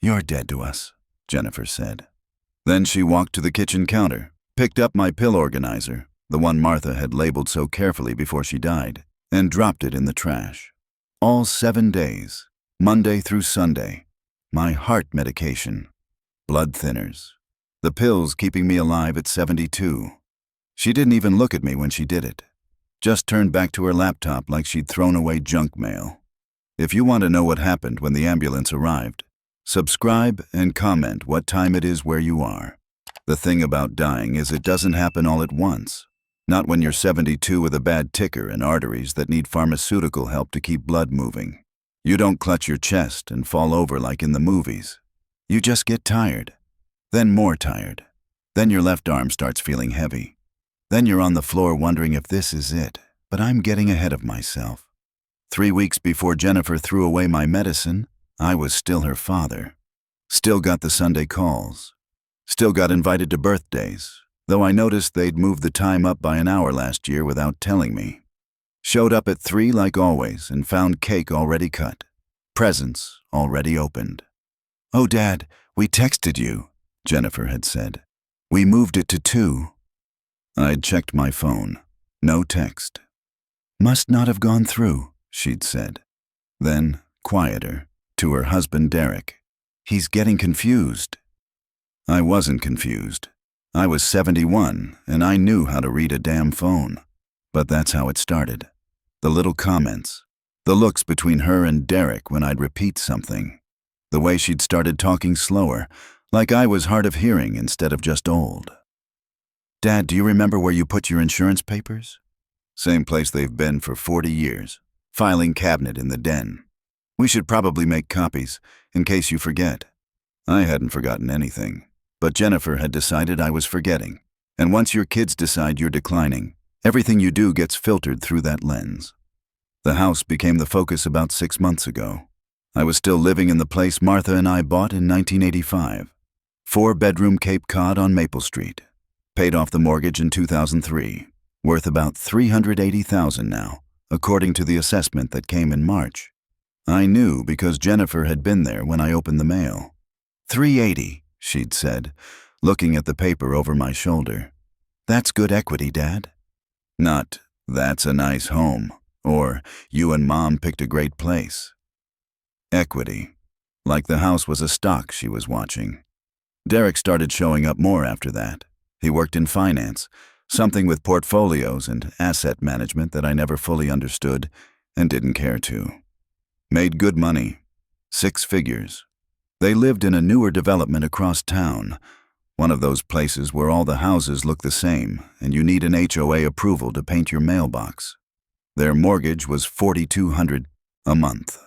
"You're dead to us," Jennifer said. Then she walked to the kitchen counter, picked up my pill organizer, the one Martha had labeled so carefully before she died, and dropped it in the trash. All 7 days, Monday through Sunday, my heart medication, blood thinners, the pills keeping me alive at 72. She didn't even look at me when she did it, just turned back to her laptop like she'd thrown away junk mail. If you want to know what happened when the ambulance arrived, subscribe and comment what time it is where you are. The thing about dying is it doesn't happen all at once. Not when you're 72 with a bad ticker and arteries that need pharmaceutical help to keep blood moving. You don't clutch your chest and fall over like in the movies. You just get tired, then more tired. Then your left arm starts feeling heavy. Then you're on the floor wondering if this is it, but I'm getting ahead of myself. 3 weeks before Jennifer threw away my medicine, I was still her father. Still got the Sunday calls. Still got invited to birthdays, though I noticed they'd moved the time up by an hour last year without telling me. Showed up at 3 like always and found cake already cut, presents already opened. "Oh, Dad, we texted you," Jennifer had said. "We moved it to 2. I'd checked my phone. No text. "Must not have gone through," she'd said. Then, quieter, to her husband Derek. "He's getting confused." I wasn't confused. I was 71, and I knew how to read a damn phone. But that's how it started. The little comments. The looks between her and Derek when I'd repeat something. The way she'd started talking slower, like I was hard of hearing instead of just old. "Dad, do you remember where you put your insurance papers?" "Same place they've been for 40 years. Filing cabinet in the den. We should probably make copies, in case you forget." I hadn't forgotten anything, but Jennifer had decided I was forgetting. And once your kids decide you're declining, everything you do gets filtered through that lens. The house became the focus about 6 months ago. I was still living in the place Martha and I bought in 1985. 4-bedroom Cape Cod on Maple Street. Paid off the mortgage in 2003, worth about $380,000 now, according to the assessment that came in March. I knew because Jennifer had been there when I opened the mail. $380, she'd said, looking at the paper over my shoulder. "That's good equity, Dad." Not, "That's a nice home," or "You and Mom picked a great place." Equity. Like the house was a stock she was watching. Derek started showing up more after that. He worked in finance, something with portfolios and asset management that I never fully understood and didn't care to. Made good money. 6 figures. They lived in a newer development across town, one of those places where all the houses look the same and you need an HOA approval to paint your mailbox. Their mortgage was $4,200 a month.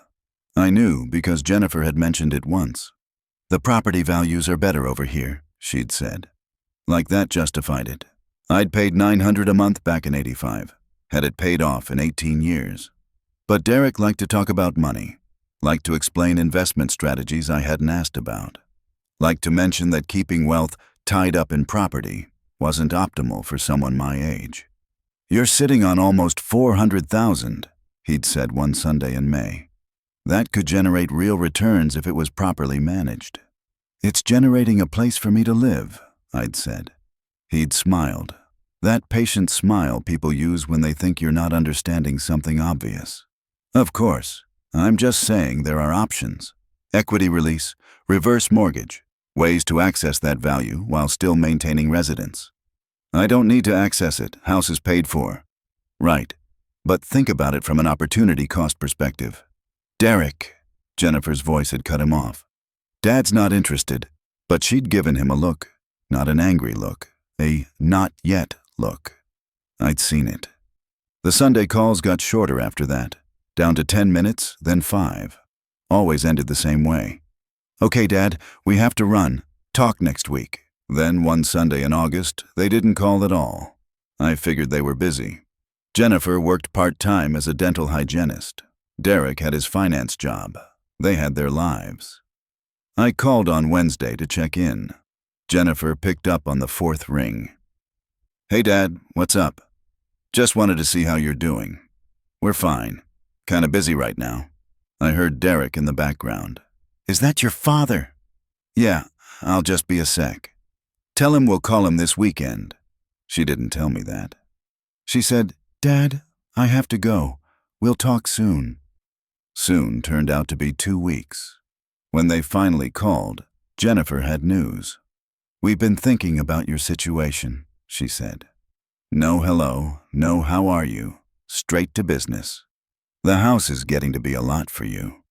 I knew because Jennifer had mentioned it once. "The property values are better over here," she'd said. Like that justified it. I'd paid $900 a month back in '85, had it paid off in 18 years. But Derek liked to talk about money, liked to explain investment strategies I hadn't asked about, liked to mention that keeping wealth tied up in property wasn't optimal for someone my age. "You're sitting on almost $400,000, he'd said one Sunday in May. "That could generate real returns if it was properly managed." "It's generating a place for me to live," I'd said. He'd smiled. That patient smile people use when they think you're not understanding something obvious. "Of course. I'm just saying there are options. Equity release, reverse mortgage, ways to access that value while still maintaining residence." "I don't need to access it. House is paid for." "Right. But think about it from an opportunity cost perspective." "Derek," Jennifer's voice had cut him off. "Dad's not interested." But she'd given him a look. Not an angry look, a not yet look. I'd seen it. The Sunday calls got shorter after that, down to 10 minutes, then 5. Always ended the same way. "Okay, Dad, we have to run. Talk next week." Then one Sunday in August, they didn't call at all. I figured they were busy. Jennifer worked part-time as a dental hygienist. Derek had his finance job. They had their lives. I called on Wednesday to check in. Jennifer picked up on the 4th ring. "Hey, Dad, what's up? Just wanted to see how you're doing." "We're fine. Kinda busy right now." I heard Derek in the background. "Is that your father?" Yeah, I'll just be a sec. Tell him we'll call him this weekend. She didn't tell me that. She said, Dad, I have to go. We'll talk soon. Soon turned out to be 2 weeks. When they finally called, Jennifer had news. We've been thinking about your situation, she said. No hello, no how are you, straight to business. The house is getting to be a lot for you.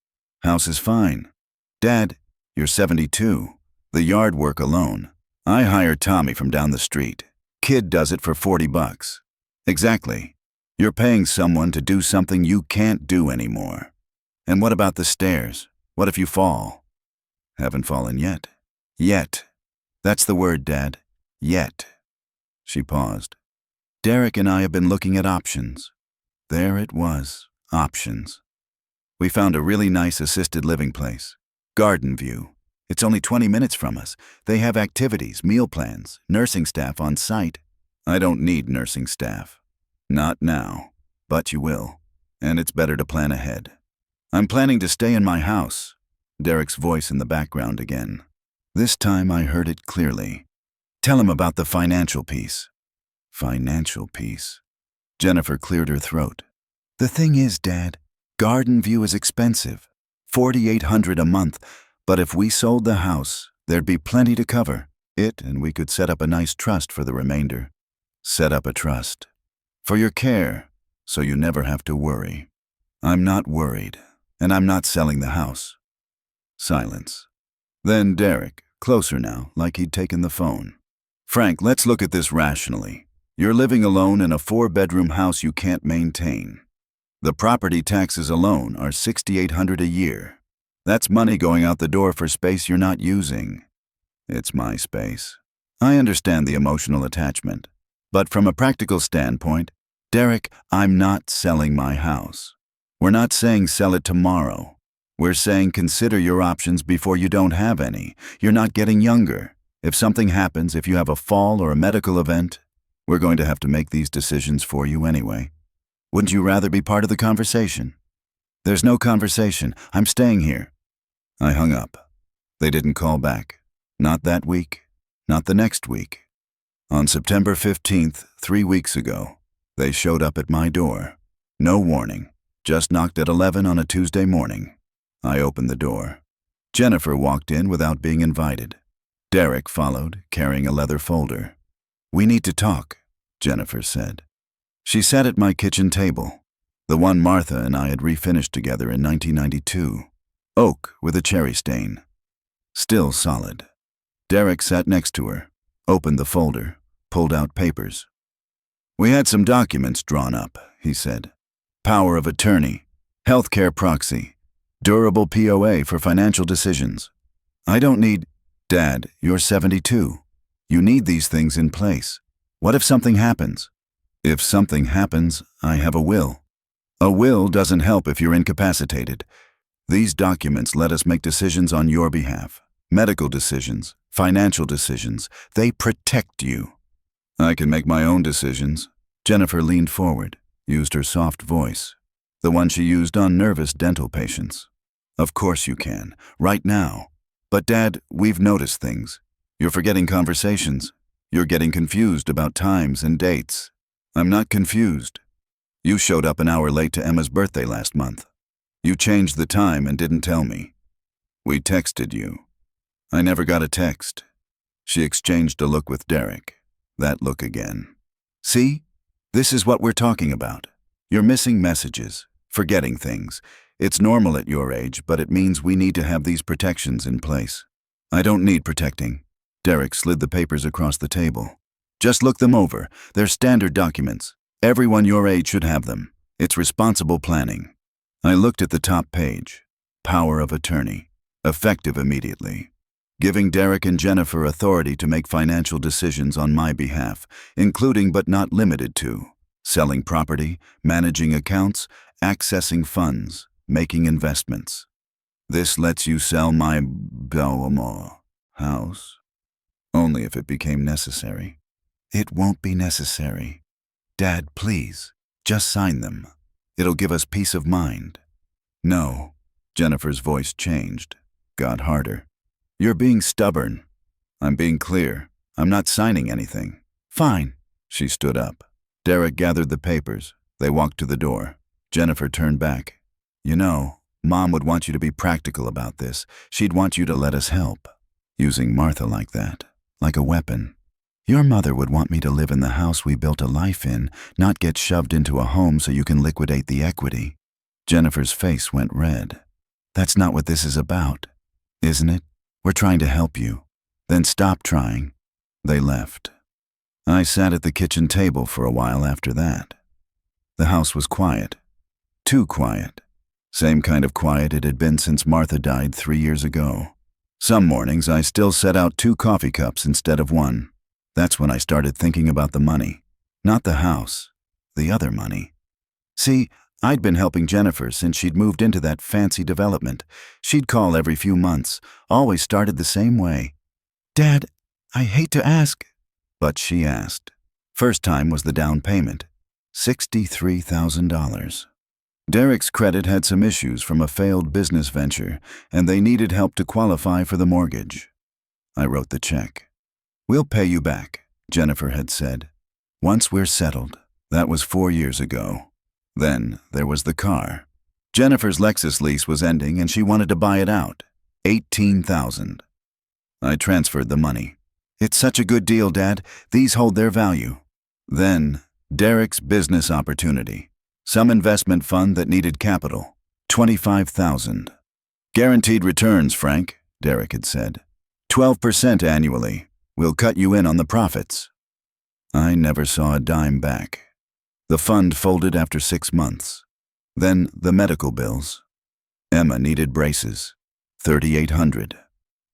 House is fine. Dad, you're 72. The yard work alone. I hired Tommy from down the street. Kid does it for $40. Exactly. You're paying someone to do something you can't do anymore. And what about the stairs? What if you fall? Haven't fallen yet. Yet. That's the word, Dad. Yet. She paused. Derek and I have been looking at options. There it was. Options. We found a really nice assisted living place. Garden View. It's only 20 minutes from us. They have activities, meal plans, nursing staff on site. I don't need nursing staff. Not now. But you will. And it's better to plan ahead. I'm planning to stay in my house. Derek's voice in the background again. This time I heard it clearly. Tell him about the financial piece. Financial piece. Jennifer cleared her throat. The thing is, Dad, Garden View is expensive. $4,800 a month. But if we sold the house, there'd be plenty to cover it, and we could set up a nice trust for the remainder. Set up a trust. For your care, so you never have to worry. I'm not worried, and I'm not selling the house. Silence. Then Derek, closer now, like he'd taken the phone. Frank, let's look at this rationally. You're living alone in a 4-bedroom house you can't maintain. The property taxes alone are $6,800 a year. That's money going out the door for space you're not using. It's my space. I understand the emotional attachment. But from a practical standpoint, Derek, I'm not selling my house. We're not saying sell it tomorrow. We're saying consider your options before you don't have any. You're not getting younger. If something happens, if you have a fall or a medical event, we're going to have to make these decisions for you anyway. Wouldn't you rather be part of the conversation? There's no conversation. I'm staying here. I hung up. They didn't call back. Not that week. Not the next week. On September 15th, 3 weeks ago, they showed up at my door. No warning. Just knocked at 11 on a Tuesday morning. I opened the door. Jennifer walked in without being invited. Derek followed, carrying a leather folder. We need to talk, Jennifer said. She sat at my kitchen table, the one Martha and I had refinished together in 1992. Oak with a cherry stain. Still solid. Derek sat next to her, opened the folder, pulled out papers. We had some documents drawn up, he said. Power of attorney, healthcare proxy, durable POA for financial decisions. I don't need... Dad, you're 72. You need these things in place. What if something happens? If something happens, I have a will. A will doesn't help if you're incapacitated. These documents let us make decisions on your behalf. Medical decisions, financial decisions. They protect you. I can make my own decisions. Jennifer leaned forward, used her soft voice, the one she used on nervous dental patients. Of course you can, right now. But Dad, we've noticed things. You're forgetting conversations. You're getting confused about times and dates. I'm not confused. You showed up an hour late to Emma's birthday last month. You changed the time and didn't tell me. We texted you. I never got a text. She exchanged a look with Derek. That look again. See? This is what we're talking about. You're missing messages, forgetting things. It's normal at your age, but it means we need to have these protections in place. I don't need protecting. Derek slid the papers across the table. Just look them over. They're standard documents. Everyone your age should have them. It's responsible planning. I looked at the top page. Power of attorney. Effective immediately. Giving Derek and Jennifer authority to make financial decisions on my behalf, including but not limited to selling property, managing accounts, accessing funds, making investments. This lets you sell my house only if it became necessary. It won't be necessary. Dad, please, just sign them. It'll give us peace of mind. No. Jennifer's voice changed, got harder. You're being stubborn. I'm being clear. I'm not signing anything. Fine. She stood up. Derek gathered the papers. They walked to the door. Jennifer turned back. You know, Mom would want you to be practical about this. She'd want you to let us help. Using Martha like that, like a weapon. Your mother would want me to live in the house we built a life in, not get shoved into a home so you can liquidate the equity. Jennifer's face went red. That's not what this is about, isn't it? We're trying to help you. Then stop trying. They left. I sat at the kitchen table for a while after that. The house was quiet. Too quiet. Same kind of quiet it had been since Martha died 3 years ago. Some mornings I still set out 2 coffee cups instead of 1. That's when I started thinking about the money. Not the house. The other money. See, I'd been helping Jennifer since she'd moved into that fancy development. She'd call every few months, always started the same way. Dad, I hate to ask. But she asked. First time was the down payment. $63,000. Derek's credit had some issues from a failed business venture, and they needed help to qualify for the mortgage. I wrote the check. We'll pay you back, Jennifer had said. Once we're settled. That was 4 years ago. Then there was the car. Jennifer's Lexus lease was ending and she wanted to buy it out. $18,000. I transferred the money. It's such a good deal, Dad. These hold their value. Then, Derek's business opportunity. Some investment fund that needed capital. $25,000. Guaranteed returns, Frank, Derek had said. 12% annually. We'll cut you in on the profits. I never saw a dime back. The fund folded after 6 months. Then the medical bills. Emma needed braces. $3,800.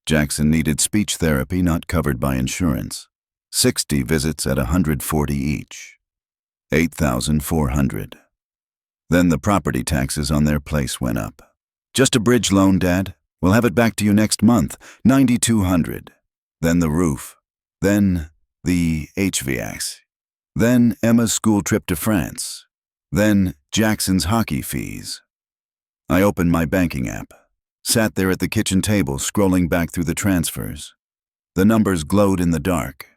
Jackson needed speech therapy not covered by insurance. 60 visits at $140 each. $8,400. Then the property taxes on their place went up. Just a bridge loan, Dad. We'll have it back to you next month. $9,200. Then the roof. Then the HVACs. Then Emma's school trip to France. Then Jackson's hockey fees. I opened my banking app. Sat there at the kitchen table scrolling back through the transfers. The numbers glowed in the dark.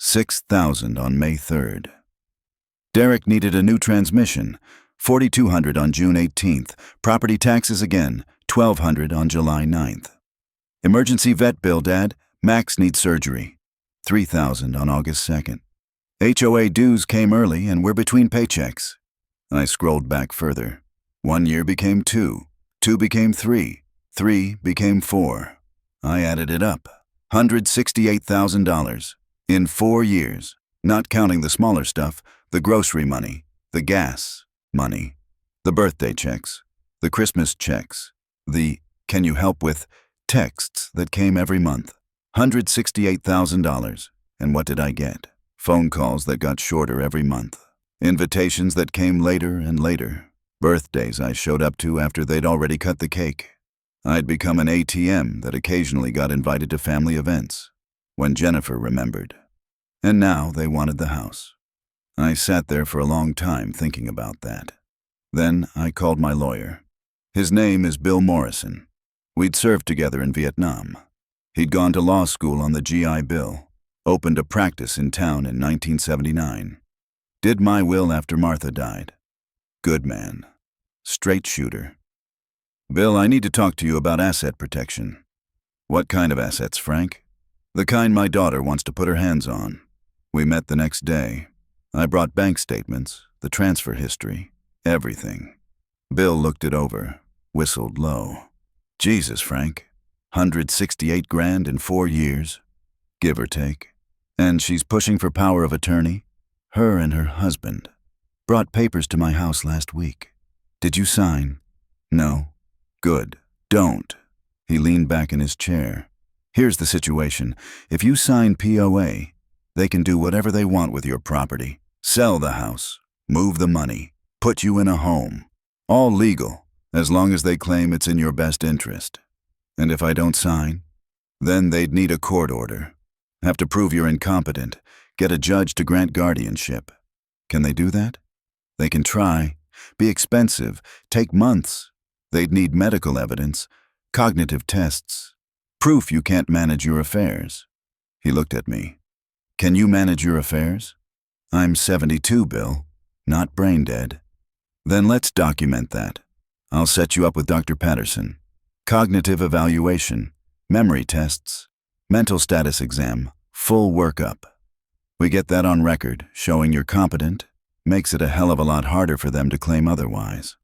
$6,000 on May 3rd. Derek needed a new transmission. $4,200 on June 18th. Property taxes again. $1,200 on July 9th. Emergency vet bill, Dad. Max needs surgery. $3,000 on August 2nd. HOA dues came early and we're between paychecks. I scrolled back further. 1 year became 2. 2 became 3. 3 became 4. I added it up. $168,000. In 4 years. Not counting the smaller stuff, the grocery money, the gas money, the birthday checks, the Christmas checks, the "can you help with" texts that came every month. $168,000. And what did I get? Phone calls that got shorter every month. Invitations that came later and later. Birthdays I showed up to after they'd already cut the cake. I'd become an ATM that occasionally got invited to family events. When Jennifer remembered. And now they wanted the house. I sat there for a long time thinking about that. Then I called my lawyer. His name is Bill Morrison. We'd served together in Vietnam. He'd gone to law school on the GI Bill, opened a practice in town in 1979. Did my will after Martha died. Good man. Straight shooter. Bill, I need to talk to you about asset protection. What kind of assets, Frank? The kind my daughter wants to put her hands on. We met the next day. I brought bank statements, the transfer history, everything. Bill looked it over, whistled low. Jesus, Frank. $168,000 in 4 years, give or take. And she's pushing for power of attorney. Her and her husband. Brought papers to my house last week. Did you sign? No. Good. Don't. He leaned back in his chair. Here's the situation. If you sign POA, they can do whatever they want with your property. Sell the house, move the money, put you in a home. All legal, as long as they claim it's in your best interest. And if I don't sign, then they'd need a court order. Have to prove you're incompetent, get a judge to grant guardianship. Can they do that? They can try. Be expensive, take months. They'd need medical evidence, cognitive tests. Proof you can't manage your affairs. He looked at me. Can you manage your affairs? I'm 72, Bill, not brain dead. Then let's document that. I'll set you up with Dr. Patterson. Cognitive evaluation, memory tests, mental status exam, full workup. We get that on record, showing you're competent, makes it a hell of a lot harder for them to claim otherwise.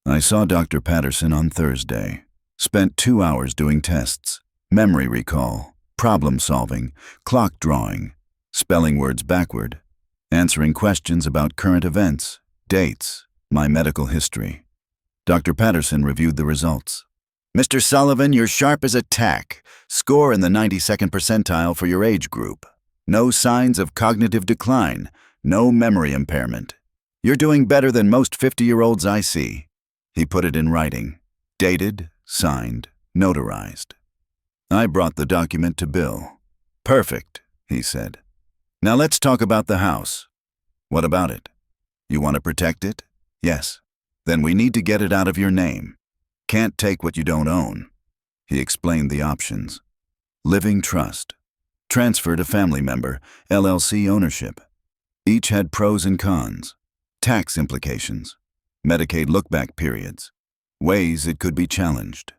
I saw Dr. Patterson on Thursday. Spent 2 hours doing tests, memory recall, problem solving, clock drawing, spelling words backward, answering questions about current events, dates, my medical history. Dr. Patterson reviewed the results. Mr. Sullivan, you're sharp as a tack. Score in the 92nd percentile for your age group. No signs of cognitive decline. No memory impairment. You're doing better than most 50-year-olds I see. He put it in writing. Dated, signed, notarized. I brought the document to Bill. Perfect, he said. Now let's talk about the house. What about it? You want to protect it? Yes. Then we need to get it out of your name. Can't take what you don't own. He explained the options. Living trust. Transfer to family member, LLC ownership. Each had pros and cons. Tax implications. Medicaid look-back periods. Ways it could be challenged.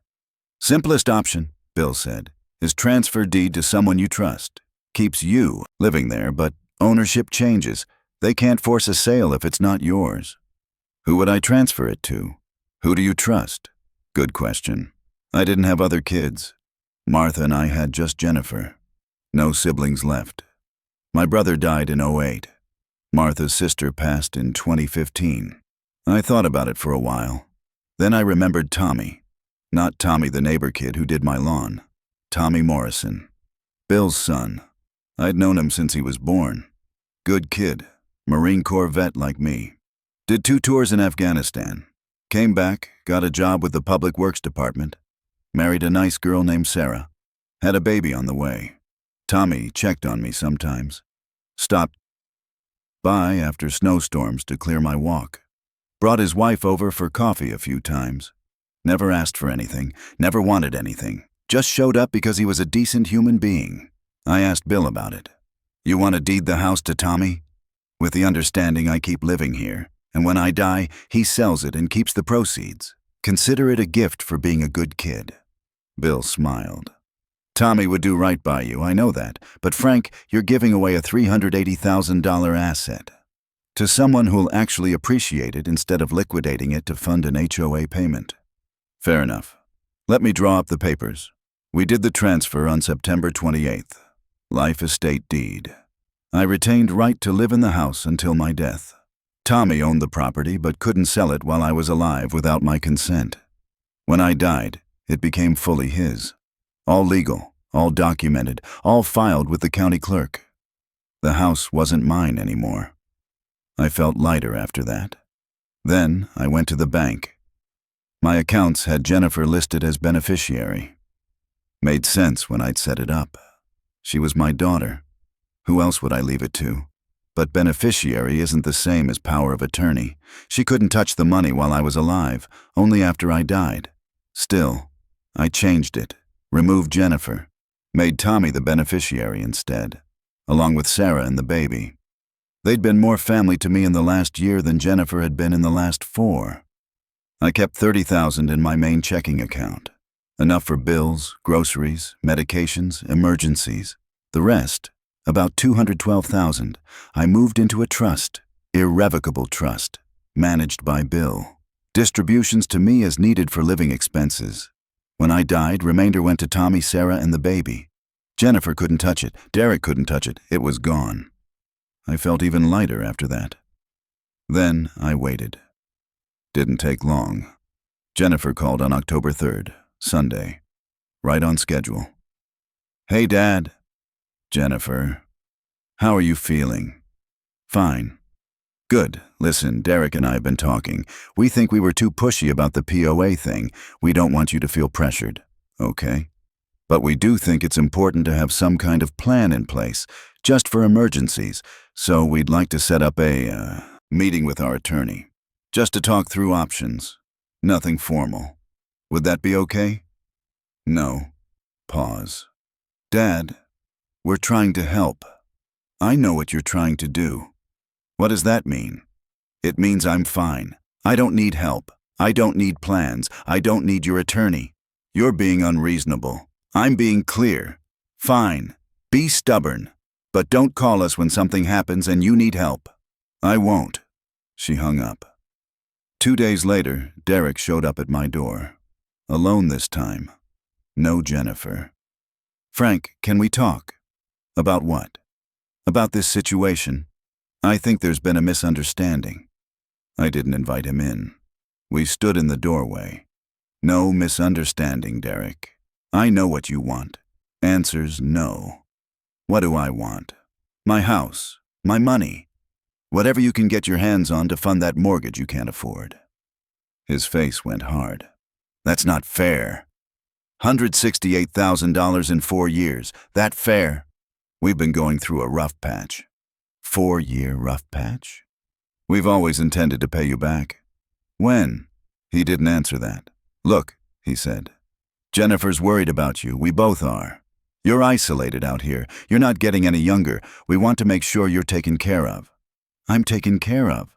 Simplest option, Bill said, is transfer deed to someone you trust. Keeps you living there, but ownership changes. They can't force a sale if it's not yours. Who would I transfer it to? Who do you trust? Good question. I didn't have other kids. Martha and I had just Jennifer. No siblings left. My brother died in '08. Martha's sister passed in 2015. I thought about it for a while. Then I remembered Tommy. Not Tommy the neighbor kid who did my lawn. Tommy Morrison. Bill's son. I'd known him since he was born. Good kid. Marine Corps vet like me. Did 2 tours in Afghanistan. Came back, got a job with the Public Works Department. Married a nice girl named Sarah. Had a baby on the way. Tommy checked on me sometimes. Stopped by after snowstorms to clear my walk. Brought his wife over for coffee a few times. Never asked for anything, never wanted anything. Just showed up because he was a decent human being. I asked Bill about it. You want to deed the house to Tommy? With the understanding I keep living here, and when I die, he sells it and keeps the proceeds. Consider it a gift for being a good kid. Bill smiled. Tommy would do right by you, I know that. But Frank, you're giving away a $380,000 asset to someone who'll actually appreciate it instead of liquidating it to fund an HOA payment. Fair enough. Let me draw up the papers. We did the transfer on September 28th. Life estate deed. I retained right to live in the house until my death. Tommy owned the property but couldn't sell it while I was alive without my consent. When I died, it became fully his. All legal, all documented, all filed with the county clerk. The house wasn't mine anymore. I felt lighter after that. Then I went to the bank. My accounts had Jennifer listed as beneficiary. Made sense when I'd set it up. She was my daughter. Who else would I leave it to? But beneficiary isn't the same as power of attorney. She couldn't touch the money while I was alive, only after I died. Still, I changed it, removed Jennifer, made Tommy the beneficiary instead, along with Sarah and the baby. They'd been more family to me in the last year than Jennifer had been in the last 4. I kept $30,000 in my main checking account. Enough for bills, groceries, medications, emergencies. The rest, about $212,000, I moved into a trust, irrevocable trust, managed by Bill. Distributions to me as needed for living expenses. When I died, remainder went to Tommy, Sarah, and the baby. Jennifer couldn't touch it. Derek couldn't touch it. It was gone. I felt even lighter after that. Then I waited. Didn't take long. Jennifer called on October 3rd, Sunday. Right on schedule. Hey, Dad. Jennifer. How are you feeling? Fine. Good. Listen, Derek and I have been talking. We think we were too pushy about the POA thing. We don't want you to feel pressured. Okay? But we do think it's important to have some kind of plan in place, just for emergencies. So we'd like to set up a meeting with our attorney, just to talk through options. Nothing formal. Would that be okay? No. Pause. Dad, we're trying to help. I know what you're trying to do. What does that mean? It means I'm fine. I don't need help. I don't need plans. I don't need your attorney. You're being unreasonable. I'm being clear. Fine. Be stubborn. But don't call us when something happens and you need help. I won't. She hung up. 2 days later, Derek showed up at my door. Alone this time. No Jennifer. Frank, can we talk? About what? About this situation. I think there's been a misunderstanding. I didn't invite him in. We stood in the doorway. No misunderstanding, Derek. I know what you want. Answers no. What do I want? My house. My money. Whatever you can get your hands on to fund that mortgage you can't afford. His face went hard. That's not fair. $168,000 in 4 years. That fair? We've been going through a rough patch. 4-year rough patch? We've always intended to pay you back. When? He didn't answer that. Look, he said. Jennifer's worried about you. We both are. You're isolated out here. You're not getting any younger. We want to make sure you're taken care of. I'm taken care of.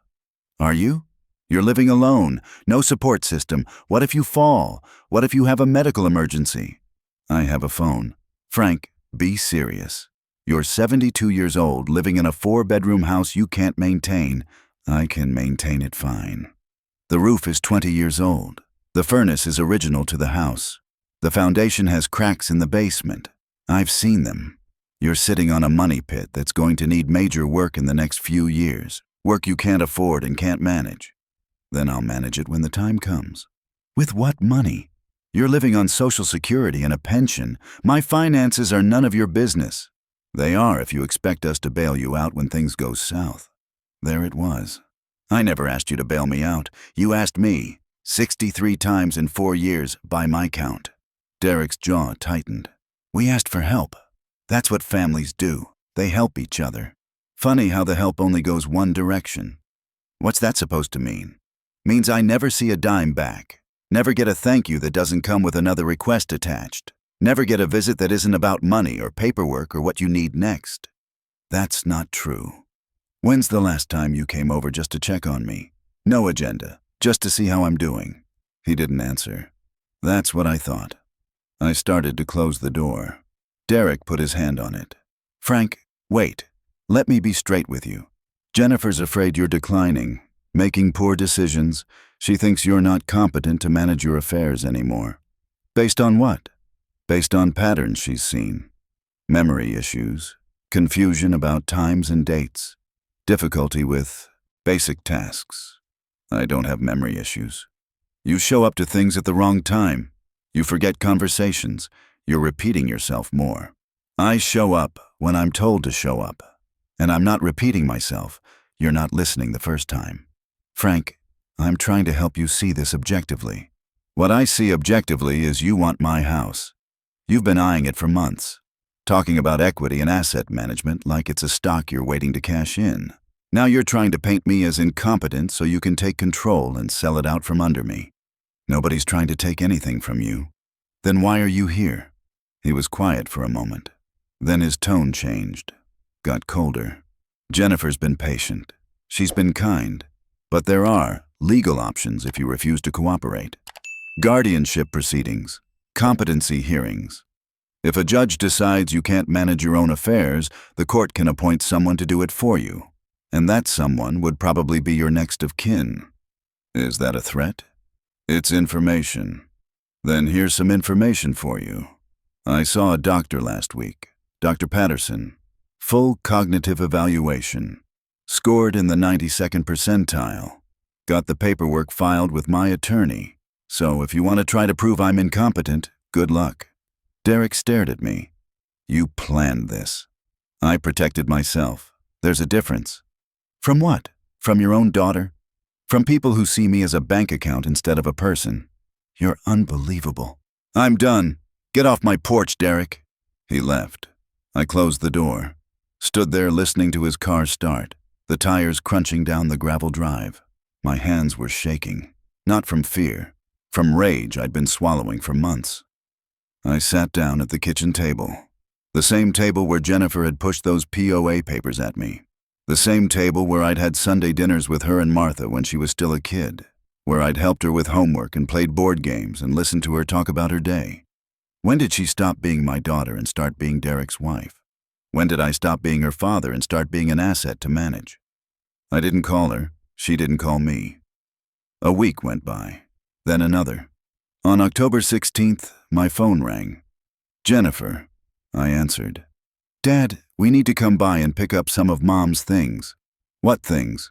Are you? You're living alone. No support system. What if you fall? What if you have a medical emergency? I have a phone. Frank, be serious. You're 72 years old, living in a 4-bedroom house you can't maintain. I can maintain it fine. The roof is 20 years old. The furnace is original to the house. The foundation has cracks in the basement. I've seen them. You're sitting on a money pit that's going to need major work in the next few years. Work you can't afford and can't manage. Then I'll manage it when the time comes. With what money? You're living on Social Security and a pension. My finances are none of your business. They are if you expect us to bail you out when things go south. There it was. I never asked you to bail me out. You asked me. 63 times in 4 years, by my count. Derek's jaw tightened. We asked for help. That's what families do. They help each other. Funny how the help only goes one direction. What's that supposed to mean? Means I never see a dime back. Never get a thank you that doesn't come with another request attached. Never get a visit that isn't about money or paperwork or what you need next. That's not true. When's the last time you came over just to check on me? No agenda, just to see how I'm doing. He didn't answer. That's what I thought. I started to close the door. Derek put his hand on it. Frank, wait. Let me be straight with you. Jennifer's afraid you're declining, making poor decisions. She thinks you're not competent to manage your affairs anymore. Based on what? Based on patterns she's seen. Memory issues, confusion about times and dates, difficulty with basic tasks. I don't have memory issues. You show up to things at the wrong time. You forget conversations. You're repeating yourself more. I show up when I'm told to show up. And I'm not repeating myself. You're not listening the first time. Frank, I'm trying to help you see this objectively. What I see objectively is you want my house. You've been eyeing it for months, talking about equity and asset management like it's a stock you're waiting to cash in. Now you're trying to paint me as incompetent so you can take control and sell it out from under me. Nobody's trying to take anything from you. Then why are you here? He was quiet for a moment. Then his tone changed, got colder. Jennifer's been patient. She's been kind. But there are legal options if you refuse to cooperate. Guardianship proceedings, competency hearings. If a judge decides you can't manage your own affairs, the court can appoint someone to do it for you. And that someone would probably be your next of kin. Is that a threat? It's information. Then here's some information for you. I saw a doctor last week, Dr. Patterson. Full cognitive evaluation. Scored in the 92nd percentile. Got the paperwork filed with my attorney. So if you want to try to prove I'm incompetent, good luck. Derek stared at me. You planned this. I protected myself. There's a difference. From what? From your own daughter? From people who see me as a bank account instead of a person. You're unbelievable. I'm done. Get off my porch, Derek. He left. I closed the door. Stood there listening to his car start, the tires crunching down the gravel drive. My hands were shaking, not from fear, from rage I'd been swallowing for months. I sat down at the kitchen table. The same table where Jennifer had pushed those POA papers at me. The same table where I'd had Sunday dinners with her and Martha when she was still a kid. Where I'd helped her with homework and played board games and listened to her talk about her day. When did she stop being my daughter and start being Derek's wife? When did I stop being her father and start being an asset to manage? I didn't call her. She didn't call me. A week went by. Then another. On October 16th, my phone rang. Jennifer, I answered. Dad, we need to come by and pick up some of Mom's things. What things?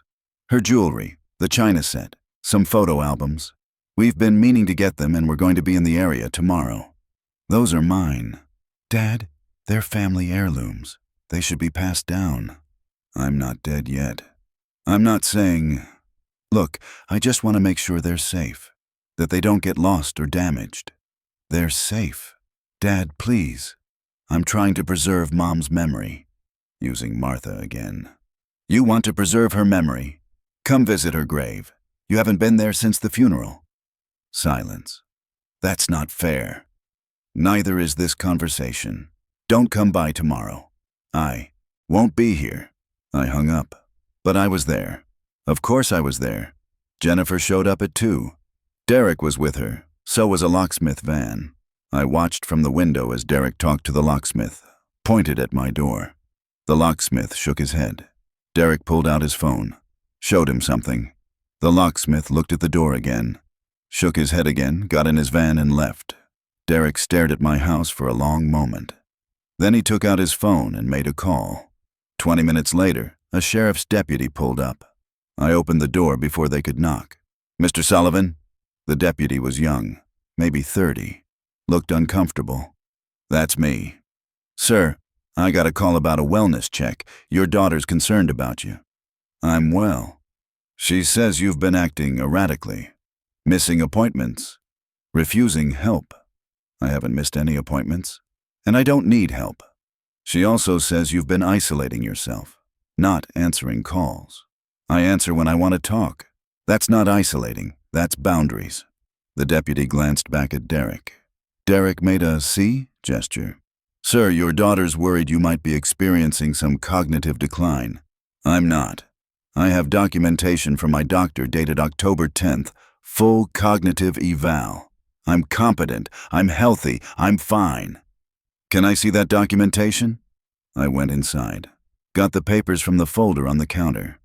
Her jewelry, the china set, some photo albums. We've been meaning to get them and we're going to be in the area tomorrow. Those are mine. Dad, they're family heirlooms. They should be passed down. I'm not dead yet. I'm not saying... Look, I just want to make sure they're safe. That they don't get lost or damaged. They're safe. Dad, please. I'm trying to preserve Mom's memory. Using Martha again. You want to preserve her memory? Come visit her grave. You haven't been there since the funeral. Silence. That's not fair. Neither is this conversation. Don't come by tomorrow. I won't be here. I hung up. But I was there. Of course I was there. Jennifer showed up at 2. Derek was with her. So was a locksmith van. I watched from the window as Derek talked to the locksmith, pointed at my door. The locksmith shook his head. Derek pulled out his phone, showed him something. The locksmith looked at the door again, shook his head again, got in his van and left. Derek stared at my house for a long moment. Then he took out his phone and made a call. 20 minutes later, a sheriff's deputy pulled up. I opened the door before they could knock. Mr. Sullivan? The deputy was young, maybe 30. Looked uncomfortable. That's me. Sir, I got a call about a wellness check. Your daughter's concerned about you. I'm well. She says you've been acting erratically. Missing appointments. Refusing help. I haven't missed any appointments. And I don't need help. She also says you've been isolating yourself. Not answering calls. I answer when I want to talk. That's not isolating. That's boundaries. The deputy glanced back at Derek. Derek made a "see" gesture. Sir, your daughter's worried you might be experiencing some cognitive decline. I'm not. I have documentation from my doctor dated October 10th, full cognitive eval. I'm competent, I'm healthy, I'm fine. Can I see that documentation? I went inside, got the papers from the folder on the counter,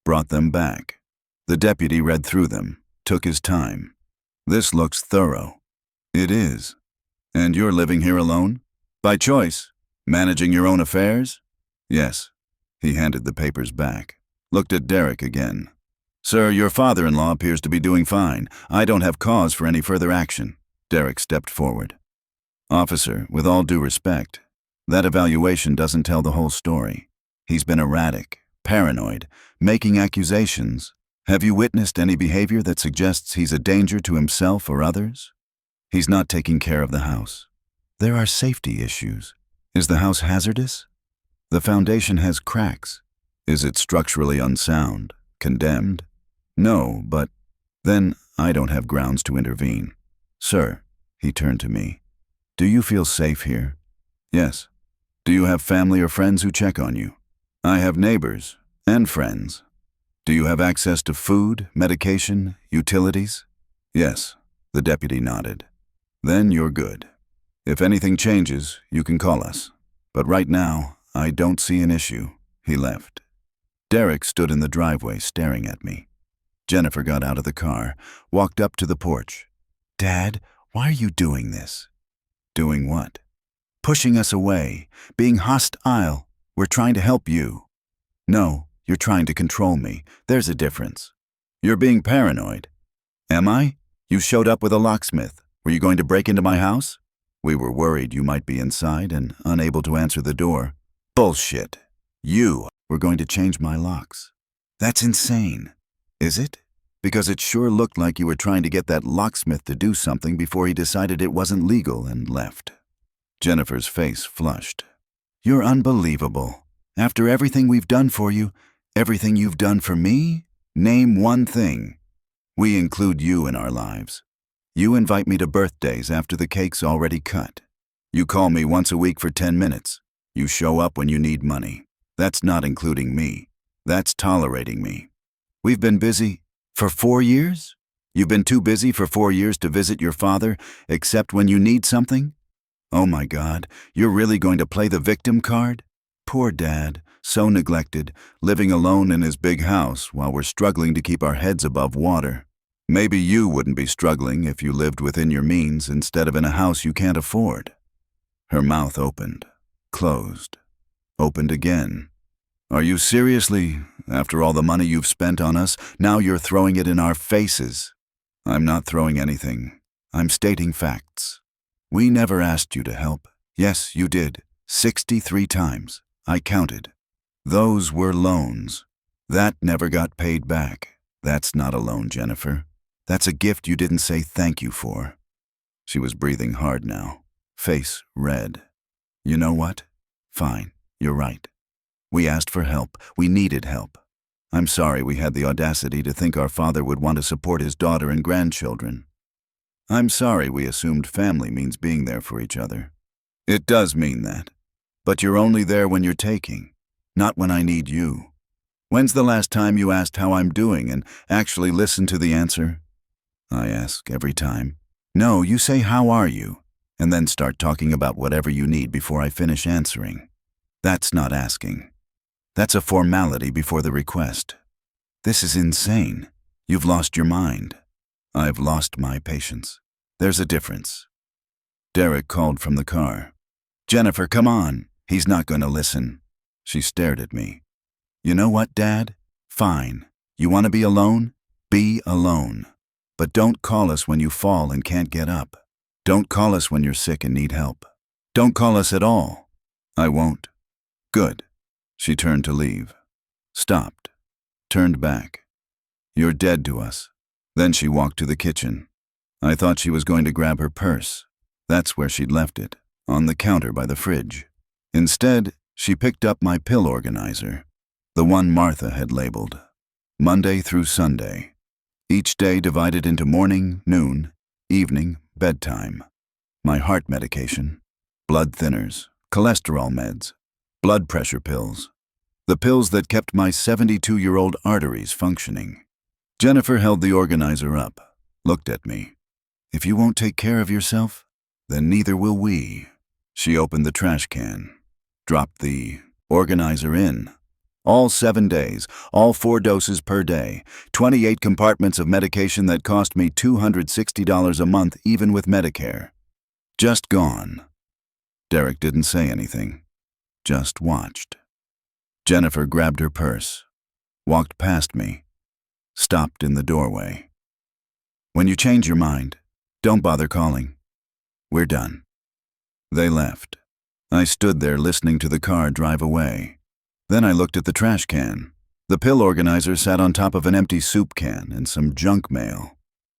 brought them back. The deputy read through them, took his time. This looks thorough. It is. And you're living here alone? By choice? Managing your own affairs? Yes. He handed the papers back. Looked at Derek again. Sir, your father-in-law appears to be doing fine. I don't have cause for any further action. Derek stepped forward. Officer, with all due respect, that evaluation doesn't tell the whole story. He's been erratic, paranoid, making accusations. Have you witnessed any behavior that suggests he's a danger to himself or others? He's not taking care of the house. There are safety issues. Is the house hazardous? The foundation has cracks. Is it structurally unsound? Condemned? No, but then I don't have grounds to intervene. Sir, he turned to me. Do you feel safe here? Yes. Do you have family or friends who check on you? I have neighbors and friends. Do you have access to food, medication, utilities? Yes. The deputy nodded. Then you're good. If anything changes, you can call us. But right now, I don't see an issue. He left. Derek stood in the driveway staring at me. Jennifer got out of the car, walked up to the porch. Dad, why are you doing this? Doing what? Pushing us away, being hostile. We're trying to help you. No, you're trying to control me. There's a difference. You're being paranoid. Am I? You showed up with a locksmith. Were you going to break into my house? We were worried you might be inside and unable to answer the door. Bullshit. You were going to change my locks. That's insane. Is it? Because it sure looked like you were trying to get that locksmith to do something before he decided it wasn't legal and left. Jennifer's face flushed. You're unbelievable. After everything we've done for you, everything you've done for me, name one thing. We include you in our lives. You invite me to birthdays after the cake's already cut. You call me once a week for 10 minutes. You show up when you need money. That's not including me. That's tolerating me. We've been busy for 4 years? You've been too busy for 4 years to visit your father, except when you need something? Oh my God, you're really going to play the victim card? Poor Dad, so neglected, living alone in his big house while we're struggling to keep our heads above water. Maybe you wouldn't be struggling if you lived within your means instead of in a house you can't afford. Her mouth opened, closed, opened again. Are you seriously, after all the money you've spent on us, now you're throwing it in our faces? I'm not throwing anything. I'm stating facts. We never asked you to help. Yes, you did. 63 times. I counted. Those were loans. That never got paid back. That's not a loan, Jennifer. That's a gift you didn't say thank you for. She was breathing hard now, face red. You know what? Fine, you're right. We asked for help. We needed help. I'm sorry we had the audacity to think our father would want to support his daughter and grandchildren. I'm sorry we assumed family means being there for each other. It does mean that. But you're only there when you're taking, not when I need you. When's the last time you asked how I'm doing and actually listened to the answer? I ask every time. No, you say how are you, and then start talking about whatever you need before I finish answering. That's not asking. That's a formality before the request. This is insane. You've lost your mind. I've lost my patience. There's a difference. Derek called from the car. Jennifer, come on. He's not going to listen. She stared at me. You know what, Dad? Fine. You want to be alone? Be alone. But don't call us when you fall and can't get up. Don't call us when you're sick and need help. Don't call us at all. I won't. Good. She turned to leave. Stopped. Turned back. You're dead to us. Then she walked to the kitchen. I thought she was going to grab her purse. That's where she'd left it, on the counter by the fridge. Instead, she picked up my pill organizer, the one Martha had labeled. Monday through Sunday. Each day divided into morning, noon, evening, bedtime. My heart medication, blood thinners, cholesterol meds, blood pressure pills. The pills that kept my 72-year-old arteries functioning. Jennifer held the organizer up, looked at me. If you won't take care of yourself, then neither will we. She opened the trash can, dropped the organizer in. All 7 days, all 4 doses per day, 28 compartments of medication that cost me $260 a month even with Medicare. Just gone. Derek didn't say anything, just watched. Jennifer grabbed her purse, walked past me, stopped in the doorway. When you change your mind, don't bother calling. We're done. They left. I stood there listening to the car drive away. Then I looked at the trash can. The pill organizer sat on top of an empty soup can and some junk mail.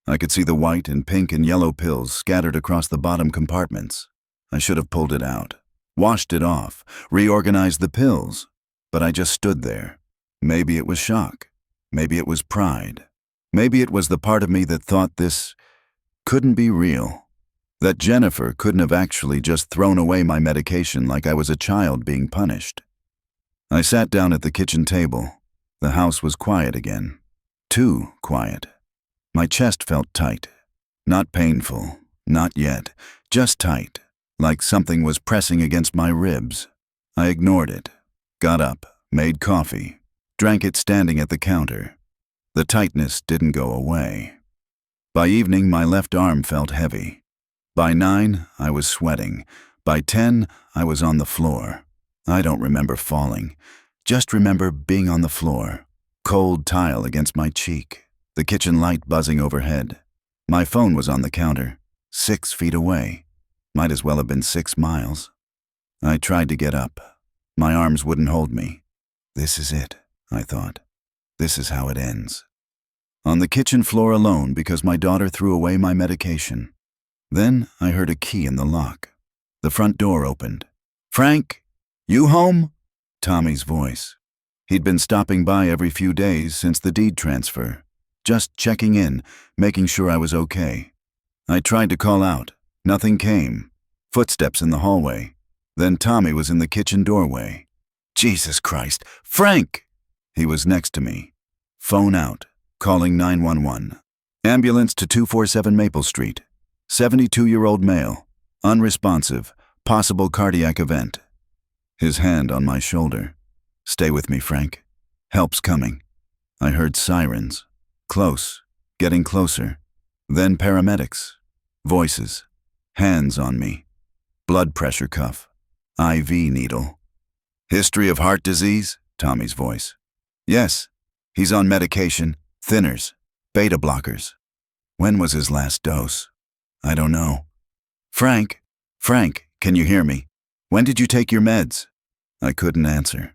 I could see the white and pink and yellow pills scattered across the bottom compartments. I should have pulled it out, washed it off, reorganized the pills. But I just stood there. Maybe it was shock. Maybe it was pride. Maybe it was the part of me that thought this couldn't be real. That Jennifer couldn't have actually just thrown away my medication like I was a child being punished. I sat down at the kitchen table. The house was quiet again. Too quiet. My chest felt tight. Not painful. Not yet. Just tight. Like something was pressing against my ribs. I ignored it. Got up, made coffee, drank it standing at the counter. The tightness didn't go away. By evening, my left arm felt heavy. By 9, I was sweating. By 10, I was on the floor. I don't remember falling. Just remember being on the floor. Cold tile against my cheek. The kitchen light buzzing overhead. My phone was on the counter, 6 feet away. Might as well have been 6 miles. I tried to get up. My arms wouldn't hold me. This is it, I thought. This is how it ends. On the kitchen floor alone because my daughter threw away my medication. Then I heard a key in the lock. The front door opened. Frank, you home? Tommy's voice. He'd been stopping by every few days since the deed transfer. Just checking in, making sure I was okay. I tried to call out. Nothing came. Footsteps in the hallway. Then Tommy was in the kitchen doorway. Jesus Christ. Frank! He was next to me. Phone out. Calling 911. Ambulance to 247 Maple Street. 72-year-old male. Unresponsive. Possible cardiac event. His hand on my shoulder. Stay with me, Frank. Help's coming. I heard sirens. Close. Getting closer. Then paramedics. Voices. Hands on me. Blood pressure cuff. IV needle. History of heart disease? Tommy's voice. Yes. He's on medication. Thinners. Beta blockers. When was his last dose? I don't know. Frank, can you hear me? When did you take your meds? I couldn't answer.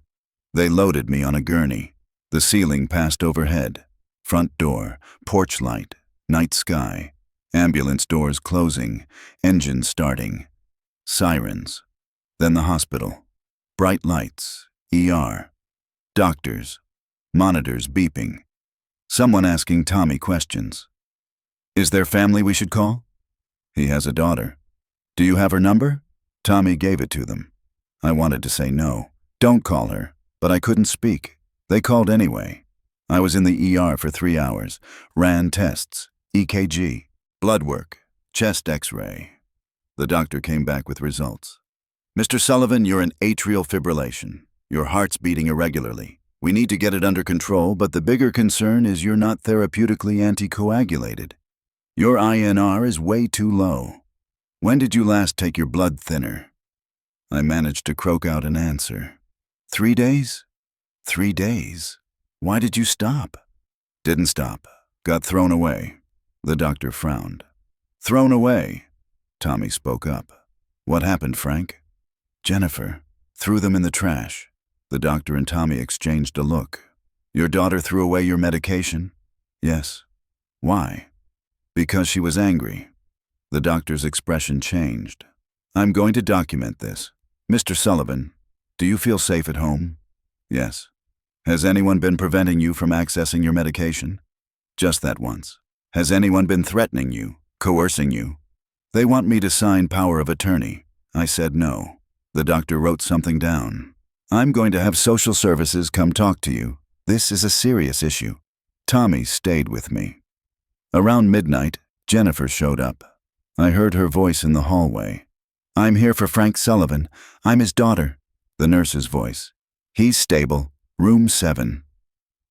They loaded me on a gurney. The ceiling passed overhead. Front door, porch light, night sky, ambulance doors closing, engine starting. Sirens. Then the hospital. Bright lights, ER. Doctors. Monitors beeping. Someone asking Tommy questions. Is there family we should call? He has a daughter. Do you have her number? Tommy gave it to them. I wanted to say no. Don't call her. But I couldn't speak. They called anyway. I was in the ER for 3 hours. Ran tests. EKG. Blood work. Chest x-ray. The doctor came back with results. Mr. Sullivan, you're in atrial fibrillation. Your heart's beating irregularly. We need to get it under control, but the bigger concern is you're not therapeutically anticoagulated. Your INR is way too low. When did you last take your blood thinner? I managed to croak out an answer. 3 days? 3 days? Why did you stop? Didn't stop. Got thrown away. The doctor frowned. Thrown away? Tommy spoke up. What happened, Frank? Jennifer. Threw them in the trash. The doctor and Tommy exchanged a look. Your daughter threw away your medication? Yes. Why? Because she was angry. The doctor's expression changed. I'm going to document this. Mr. Sullivan, do you feel safe at home? Yes. Has anyone been preventing you from accessing your medication? Just that once. Has anyone been threatening you, coercing you? They want me to sign power of attorney. I said no. The doctor wrote something down. I'm going to have social services come talk to you. This is a serious issue. Tommy stayed with me. Around midnight, Jennifer showed up. I heard her voice in the hallway. I'm here for Frank Sullivan. I'm his daughter. The nurse's voice. He's stable. Room 7.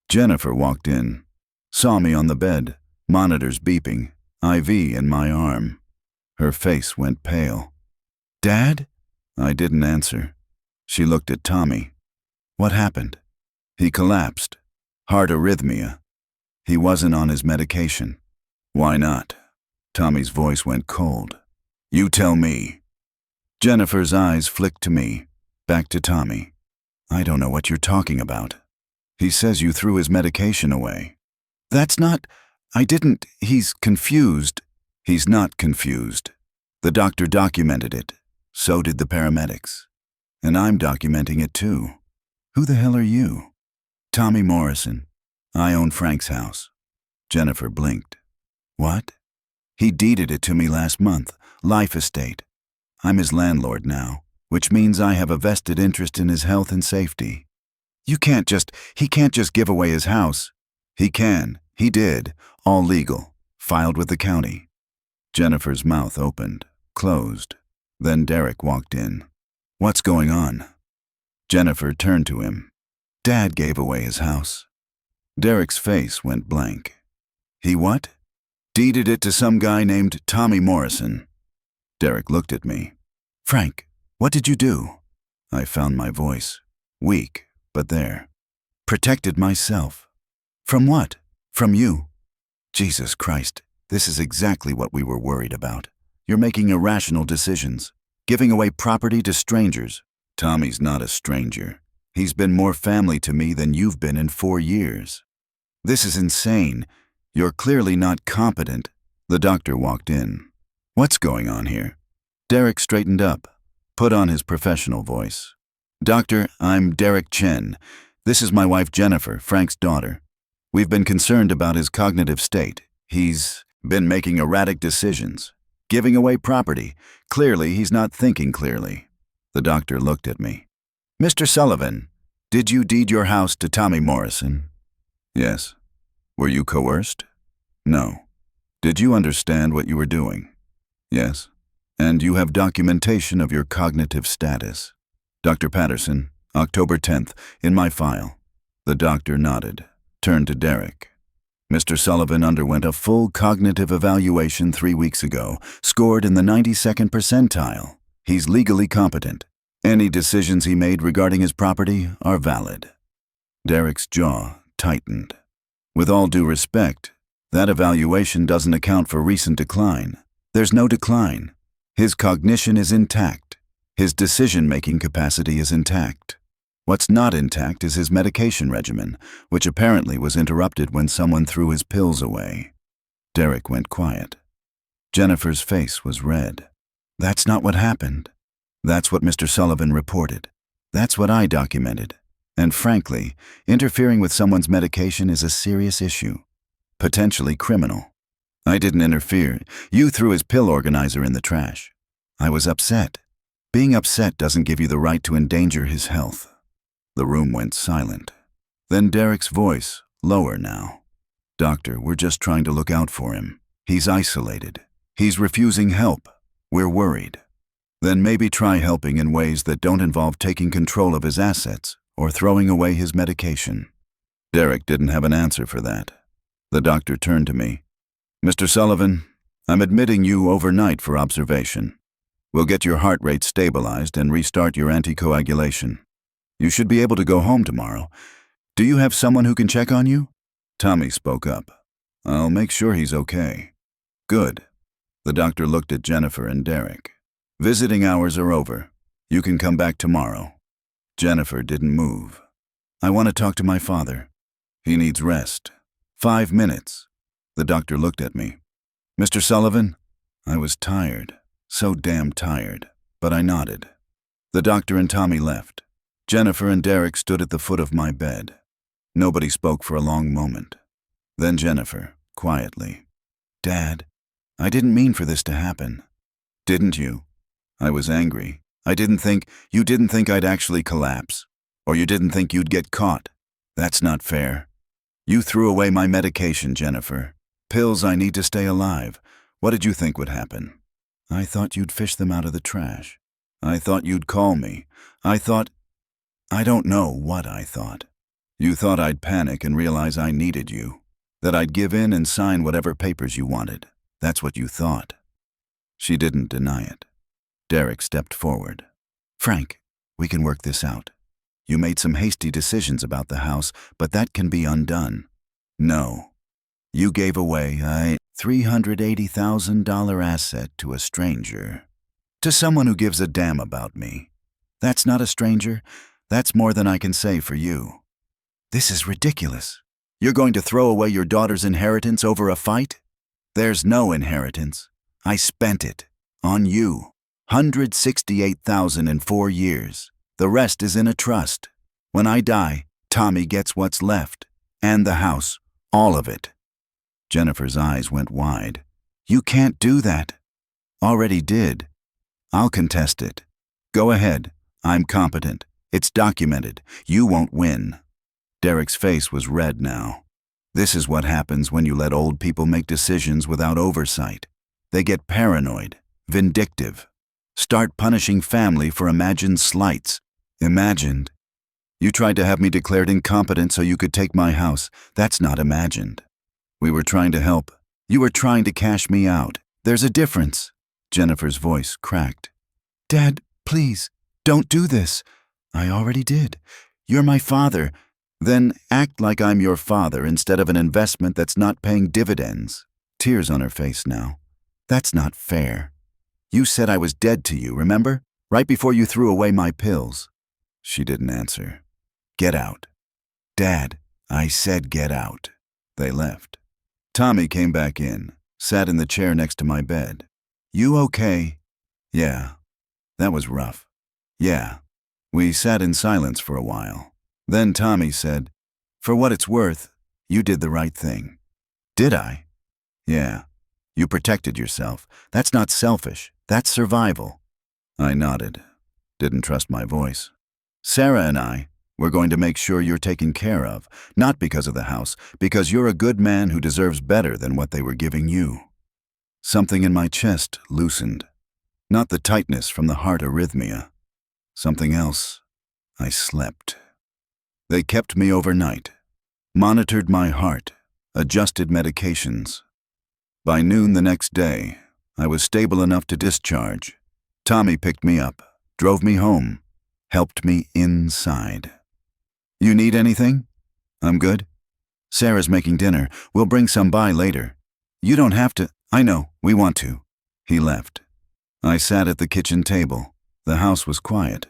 Jennifer walked in. Saw me on the bed. Monitors beeping. IV in my arm. Her face went pale. Dad? I didn't answer. She looked at Tommy. What happened? He collapsed. Heart arrhythmia. He wasn't on his medication. Why not? Tommy's voice went cold. You tell me. Jennifer's eyes flicked to me, back to Tommy. I don't know what you're talking about. He says you threw his medication away. That's not... I didn't... He's confused. He's not confused. The doctor documented it. So did the paramedics. And I'm documenting it too. Who the hell are you? Tommy Morrison. I own Frank's house. Jennifer blinked. What? He deeded it to me last month. Life estate. I'm his landlord now, which means I have a vested interest in his health and safety. He can't just give away his house. He can. He did. All legal. Filed with the county. Jennifer's mouth opened, closed. Then Derek walked in. What's going on? Jennifer turned to him. Dad gave away his house. Derek's face went blank. He what? Deeded it to some guy named Tommy Morrison. Derek looked at me. Frank, what did you do? I found my voice. Weak, but there. Protected myself. From what? From you. Jesus Christ, this is exactly what we were worried about. You're making irrational decisions. Giving away property to strangers. Tommy's not a stranger. He's been more family to me than you've been in 4 years. This is insane. You're clearly not competent. The doctor walked in. What's going on here? Derek straightened up, put on his professional voice. Doctor, I'm Derek Chen. This is my wife Jennifer, Frank's daughter. We've been concerned about his cognitive state. He's been making erratic decisions. giving away property. Clearly, he's not thinking clearly. The doctor looked at me. Mr. Sullivan, did you deed your house to Tommy Morrison? Yes. Were you coerced? No. Did you understand what you were doing? Yes. And you have documentation of your cognitive status. Dr. Patterson, October 10th, in my file. The doctor nodded, turned to Derek. Mr. Sullivan underwent a full cognitive evaluation 3 weeks ago, scored in the 92nd percentile. He's legally competent. Any decisions he made regarding his property are valid. Derek's jaw tightened. With all due respect, that evaluation doesn't account for recent decline. There's no decline. His cognition is intact. His decision-making capacity is intact. What's not intact is his medication regimen, which apparently was interrupted when someone threw his pills away. Derek went quiet. Jennifer's face was red. That's not what happened. That's what Mr. Sullivan reported. That's what I documented. And frankly, interfering with someone's medication is a serious issue. Potentially criminal. I didn't interfere. You threw his pill organizer in the trash. I was upset. Being upset doesn't give you the right to endanger his health. The room went silent. Then Derek's voice, lower now. Doctor, we're just trying to look out for him. He's isolated. He's refusing help. We're worried. Then maybe try helping in ways that don't involve taking control of his assets or throwing away his medication. Derek didn't have an answer for that. The doctor turned to me. Mr. Sullivan, I'm admitting you overnight for observation. We'll get your heart rate stabilized and restart your anticoagulation. You should be able to go home tomorrow. Do you have someone who can check on you? Tommy spoke up. I'll make sure he's okay. Good. The doctor looked at Jennifer and Derek. Visiting hours are over. You can come back tomorrow. Jennifer didn't move. I want to talk to my father. He needs rest. 5 minutes. The doctor looked at me. Mr. Sullivan? I was tired. So damn tired. But I nodded. The doctor and Tommy left. Jennifer and Derek stood at the foot of my bed. Nobody spoke for a long moment. Then Jennifer, quietly. Dad, I didn't mean for this to happen. Didn't you? I was angry. You didn't think I'd actually collapse. Or you didn't think you'd get caught. That's not fair. You threw away my medication, Jennifer. Pills I need to stay alive. What did you think would happen? I thought you'd fish them out of the trash. I thought you'd call me. I don't know what I thought. You thought I'd panic and realize I needed you. That I'd give in and sign whatever papers you wanted. That's what you thought. She didn't deny it. Derek stepped forward. Frank, we can work this out. You made some hasty decisions about the house, but that can be undone. No. You gave away a $380,000 asset to a stranger. To someone who gives a damn about me. That's not a stranger. That's more than I can say for you. This is ridiculous. You're going to throw away your daughter's inheritance over a fight? There's no inheritance. I spent it. On you. $168,000 in 4 years. The rest is in a trust. When I die, Tommy gets what's left. And the house. All of it. Jennifer's eyes went wide. You can't do that. Already did. I'll contest it. Go ahead. I'm competent. It's documented. You won't win. Derek's face was red now. This is what happens when you let old people make decisions without oversight. They get paranoid, vindictive. Start punishing family for imagined slights. Imagined? You tried to have me declared incompetent so you could take my house. That's not imagined. We were trying to help. You were trying to cash me out. There's a difference. Jennifer's voice cracked. Dad, please, don't do this. I already did. You're my father. Then act like I'm your father instead of an investment that's not paying dividends. Tears on her face now. That's not fair. You said I was dead to you, remember? Right before you threw away my pills. She didn't answer. Get out. Dad, I said get out. They left. Tommy came back in, sat in the chair next to my bed. You okay? Yeah. That was rough. Yeah. We sat in silence for a while. Then Tommy said, For what it's worth, you did the right thing. Did I? Yeah. You protected yourself. That's not selfish. That's survival. I nodded. Didn't trust my voice. Sarah and I, we're going to make sure you're taken care of, not because of the house, because you're a good man who deserves better than what they were giving you. Something in my chest loosened. Not the tightness from the heart arrhythmia. Something else. I slept. They kept me overnight, monitored my heart, adjusted medications. By noon the next day, I was stable enough to discharge. Tommy picked me up, drove me home, helped me inside. You need anything? I'm good. Sarah's making dinner. We'll bring some by later. You don't have to. I know, we want to. He left. I sat at the kitchen table. The house was quiet,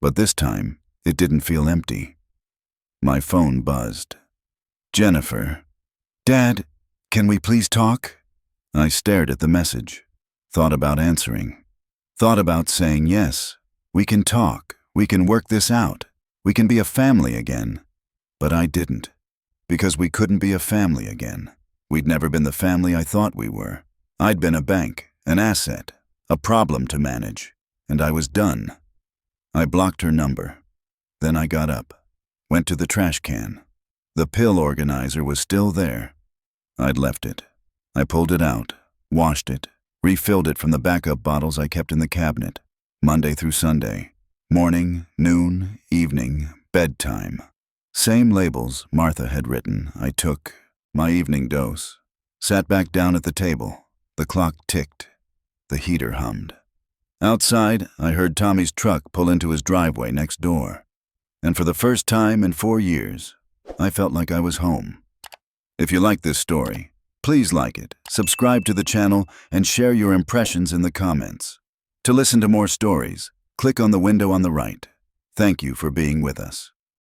but this time it didn't feel empty. My phone buzzed. Jennifer. Dad, can we please talk? I stared at the message, thought about answering, thought about saying yes. We can talk. We can work this out. We can be a family again. But I didn't, because we couldn't be a family again. We'd never been the family I thought we were. I'd been a bank, an asset, a problem to manage, and I was done. I blocked her number. Then I got up, went to the trash can. The pill organizer was still there. I'd left it. I pulled it out, washed it, refilled it from the backup bottles I kept in the cabinet, Monday through Sunday. Morning, noon, evening, bedtime. Same labels Martha had written. I took my evening dose. Sat back down at the table. The clock ticked. The heater hummed. Outside, I heard Tommy's truck pull into his driveway next door. And for the first time in 4 years, I felt like I was home. If you like this story, please like it, subscribe to the channel, and share your impressions in the comments. To listen to more stories, click on the window on the right. Thank you for being with us.